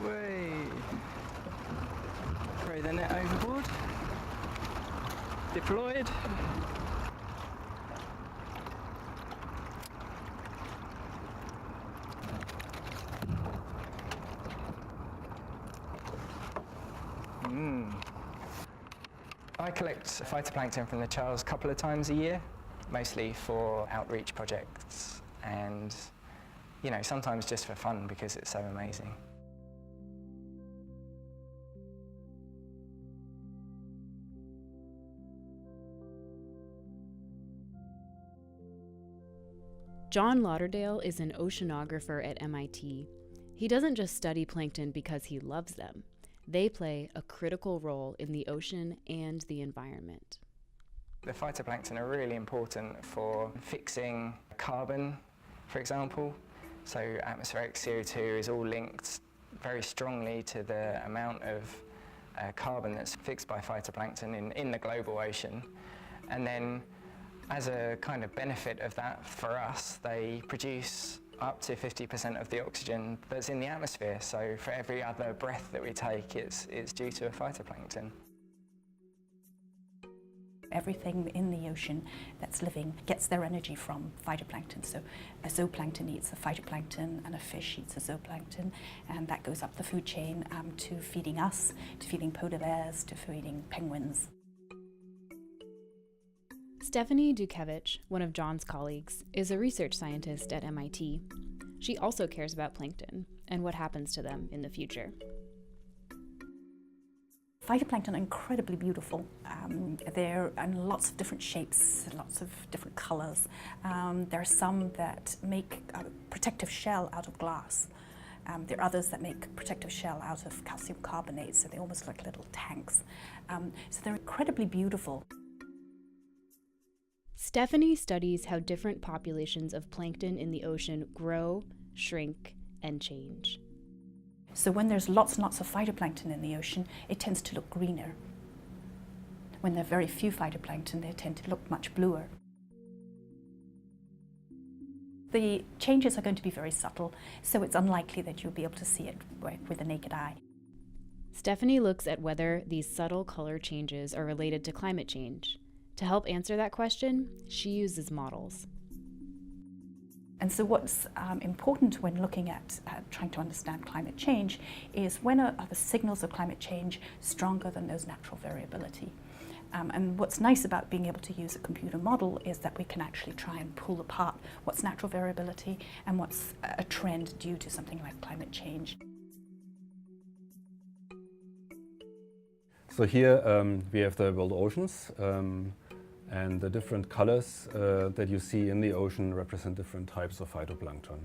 Way. Throw the net overboard. Deployed. I collect phytoplankton from the Charles a couple of times a year, mostly for outreach projects and, you know, sometimes just for fun because it's so amazing. John Lauderdale is an oceanographer at MIT. He doesn't just study plankton because he loves them. They play a critical role in the ocean and the environment. The phytoplankton are really important for fixing carbon, for example. So atmospheric CO2 is all linked very strongly to the amount of carbon that's fixed by phytoplankton in the global ocean. And then as a kind of benefit of that for us, they produce up to 50% of the oxygen that's in the atmosphere. So for every other breath that we take, it's due to a phytoplankton. Everything in the ocean that's living gets their energy from phytoplankton. So a zooplankton eats a phytoplankton and a fish eats a zooplankton, and that goes up the food chain to feeding us, to feeding polar bears, to feeding penguins. Stephanie Dukevich, one of John's colleagues, is a research scientist at MIT. She also cares about plankton and what happens to them in the future. Phytoplankton are incredibly beautiful. They're in lots of different shapes, lots of different colors. There are some that make a protective shell out of glass. There are others that make protective shell out of calcium carbonate, so they almost look like little tanks. So they're incredibly beautiful. Stephanie studies how different populations of plankton in the ocean grow, shrink, and change. So when there's lots and lots of phytoplankton in the ocean, it tends to look greener. When there are very few phytoplankton, they tend to look much bluer. The changes are going to be very subtle, so it's unlikely that you'll be able to see it with the naked eye. Stephanie looks at whether these subtle color changes are related to climate change. To help answer that question, she uses models. And so what's important when looking at trying to understand climate change is when are the signals of climate change stronger than those natural variability. And what's nice about being able to use a computer model is that we can actually try and pull apart what's natural variability and what's a trend due to something like climate change. So here we have the world oceans. And the different colors that you see in the ocean represent different types of phytoplankton.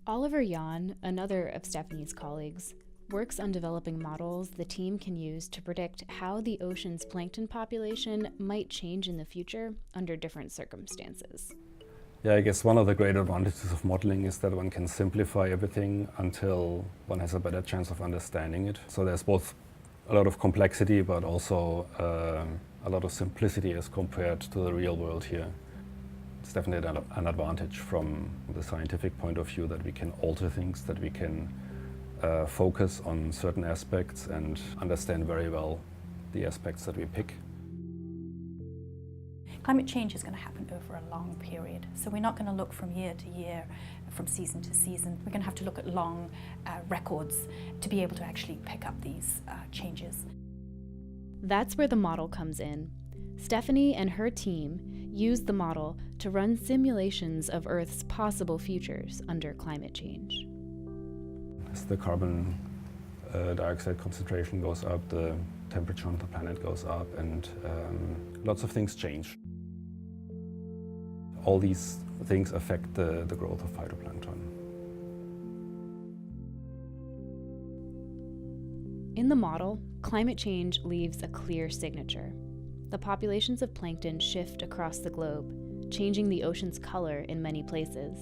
Oliver Jahn, another of Stephanie's colleagues, works on developing models the team can use to predict how the ocean's plankton population might change in the future under different circumstances. Yeah, I guess one of the great advantages of modeling is that one can simplify everything until one has a better chance of understanding it. So there's both a lot of complexity, but also a lot of simplicity as compared to the real world here. It's definitely an advantage from the scientific point of view that we can alter things, that we can focus on certain aspects and understand very well the aspects that we pick. Climate change is going to happen over a long period, so we're not going to look from year to year, from season to season. We're going to have to look at long records to be able to actually pick up these changes. That's where the model comes in. Stephanie and her team use the model to run simulations of Earth's possible futures under climate change. As the carbon dioxide concentration goes up, the temperature on the planet goes up, and lots of things change. All these things affect the growth of phytoplankton. In the model, climate change leaves a clear signature. The populations of plankton shift across the globe, changing the ocean's color in many places.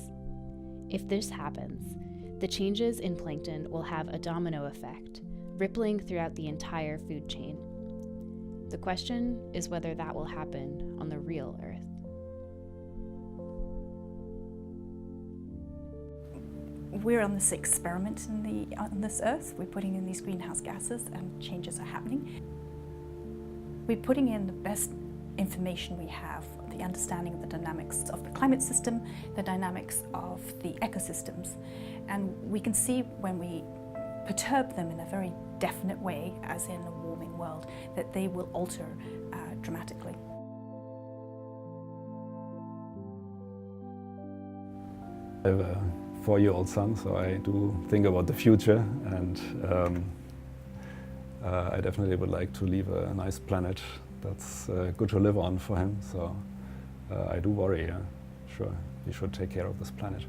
If this happens, the changes in plankton will have a domino effect, rippling throughout the entire food chain. The question is whether that will happen on the real Earth. we're on this experiment on this Earth. We're putting in these greenhouse gases and changes are happening. We're putting in the best information we have, the understanding of the dynamics of the climate system, the dynamics of the ecosystems. And we can see when we perturb them in a very definite way, as in a warming world, that they will alter dramatically. I have a 4-year-old son, so I do think about the future, and I definitely would like to leave a nice planet that's good to live on for him. So I do worry, sure, we should take care of this planet.